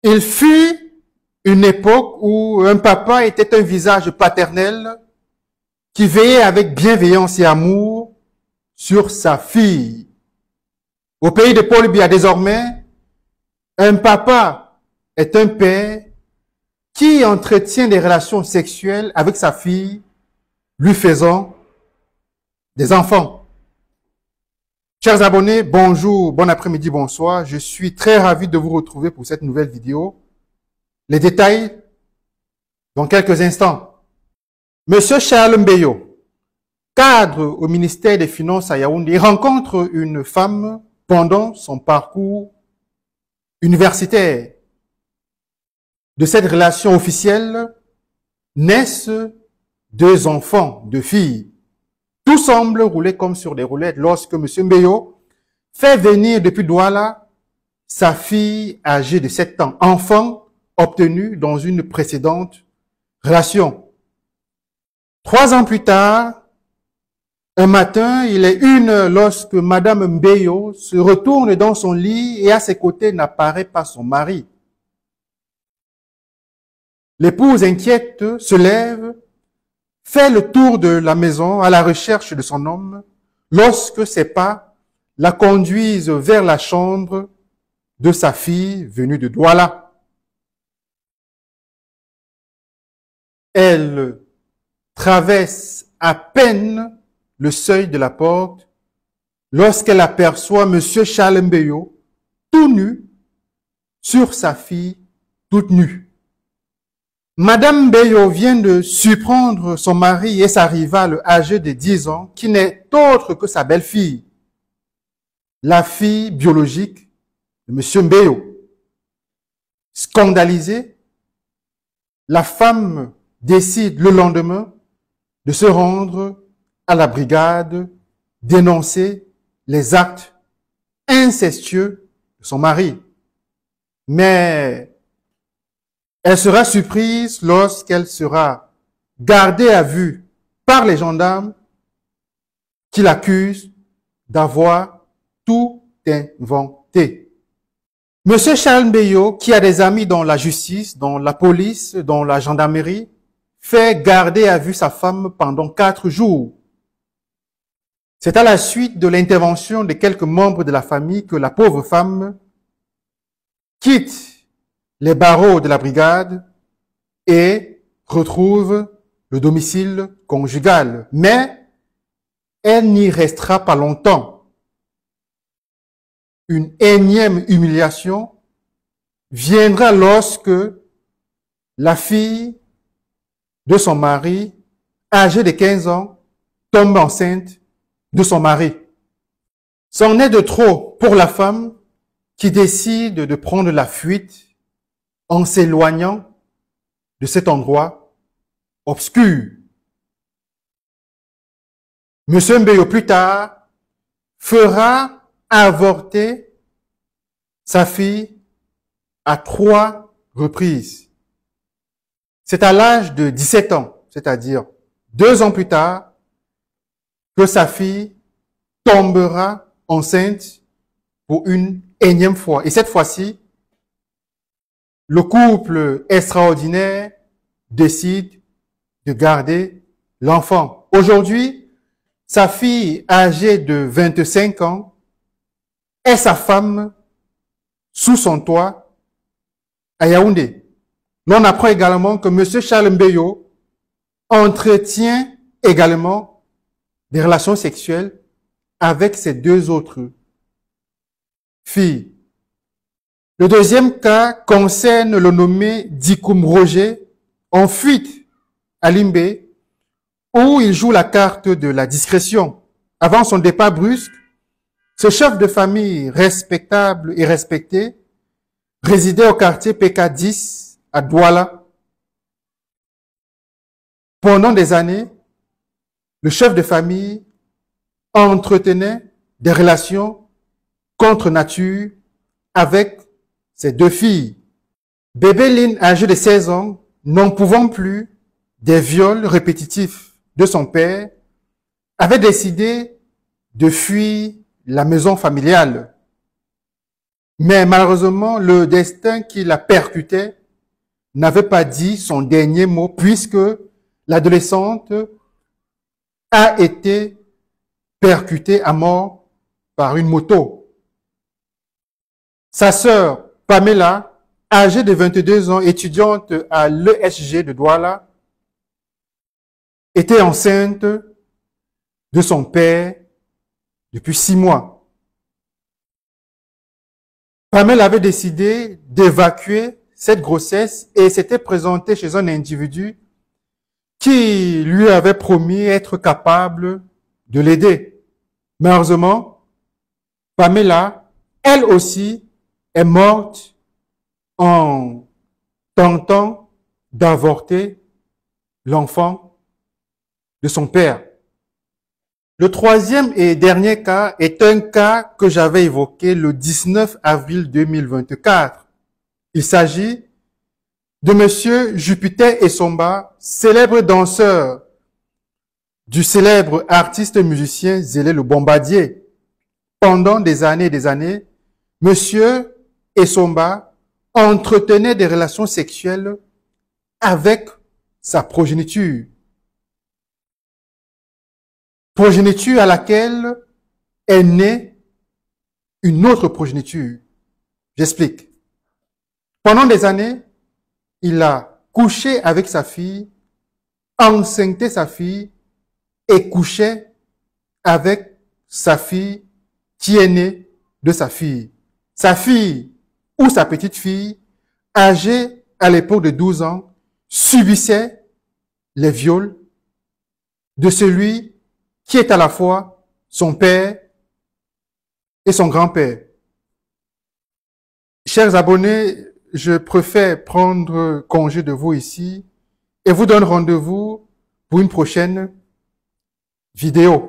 Il fut une époque où un papa était un visage paternel qui veillait avec bienveillance et amour sur sa fille. Au pays de Paul Biya, désormais, un papa est un père qui entretient des relations sexuelles avec sa fille, lui faisant des enfants. Chers abonnés, bonjour, bon après-midi, bonsoir. Je suis très ravi de vous retrouver pour cette nouvelle vidéo. Les détails dans quelques instants. Monsieur Charles Mbeyo, cadre au ministère des Finances à Yaoundé, rencontre une femme pendant son parcours universitaire. De cette relation officielle naissent deux enfants, deux filles. Tout semble rouler comme sur des roulettes lorsque M. Mbeyo fait venir depuis Douala sa fille âgée de 7 ans, enfant obtenu dans une précédente relation. 3 ans plus tard, un matin, il est 1h lorsque Madame Mbeyo se retourne dans son lit et à ses côtés n'apparaît pas son mari. L'épouse inquiète se lève, fait le tour de la maison à la recherche de son homme, lorsque ses pas la conduisent vers la chambre de sa fille venue de Douala. Elle traverse à peine le seuil de la porte lorsqu'elle aperçoit M. Charles Mbeyo tout nu sur sa fille toute nue. Madame Mbeyo vient de surprendre son mari et sa rivale âgée de 10 ans, qui n'est autre que sa belle-fille, la fille biologique de M. Mbeyo. Scandalisée, la femme décide le lendemain de se rendre à la brigade, dénoncer les actes incestueux de son mari. Mais elle sera surprise lorsqu'elle sera gardée à vue par les gendarmes qui l'accusent d'avoir tout inventé. Monsieur Charles Mbeyo, qui a des amis dans la justice, dans la police, dans la gendarmerie, fait garder à vue sa femme pendant 4 jours. C'est à la suite de l'intervention de quelques membres de la famille que la pauvre femme quitte les barreaux de la brigade et retrouve le domicile conjugal. Mais elle n'y restera pas longtemps. Une énième humiliation viendra lorsque la fille de son mari, âgée de 15 ans, tombe enceinte de son mari. C'en est de trop pour la femme qui décide de prendre la fuite en s'éloignant de cet endroit obscur. Monsieur Mbeyo, plus tard, fera avorter sa fille à 3 reprises. C'est à l'âge de 17 ans, c'est-à-dire 2 ans plus tard, que sa fille tombera enceinte pour une énième fois. Et cette fois-ci, le couple extraordinaire décide de garder l'enfant. Aujourd'hui, sa fille âgée de 25 ans est sa femme sous son toit à Yaoundé. L'on apprend également que M. Charles Mbeyo entretient également des relations sexuelles avec ses 2 autres filles. Le deuxième cas concerne le nommé Dikoum Roger, en fuite à Limbé, où il joue la carte de la discrétion. Avant son départ brusque, ce chef de famille respectable et respecté résidait au quartier PK10 à Douala. Pendant des années, le chef de famille entretenait des relations contre nature avec ses 2 filles. Bébé Lynn, âgée de 16 ans, n'en pouvant plus des viols répétitifs de son père, avait décidé de fuir la maison familiale. Mais malheureusement, le destin qui la percutait n'avait pas dit son dernier mot puisque l'adolescente a été percutée à mort par une moto. Sa sœur, Pamela, âgée de 22 ans, étudiante à l'ESG de Douala, était enceinte de son père depuis 6 mois. Pamela avait décidé d'évacuer cette grossesse et s'était présentée chez un individu qui lui avait promis être capable de l'aider. Malheureusement, Pamela, elle aussi, est morte en tentant d'avorter l'enfant de son père. Le troisième et dernier cas est un cas que j'avais évoqué le 19 avril 2024. Il s'agit de monsieur Jupiter Essomba, célèbre danseur du célèbre artiste musicien Zélé le Bombardier. Pendant des années, monsieur Essomba entretenait des relations sexuelles avec sa progéniture. Progéniture à laquelle est née une autre progéniture. J'explique. Pendant des années, il a couché avec sa fille, enceinté sa fille et couché avec sa fille qui est née de sa fille. Sa fille ou sa petite fille, âgée à l'époque de 12 ans, subissait les viols de celui qui est à la fois son père et son grand-père. Chers abonnés, je préfère prendre congé de vous ici et vous donne rendez-vous pour une prochaine vidéo.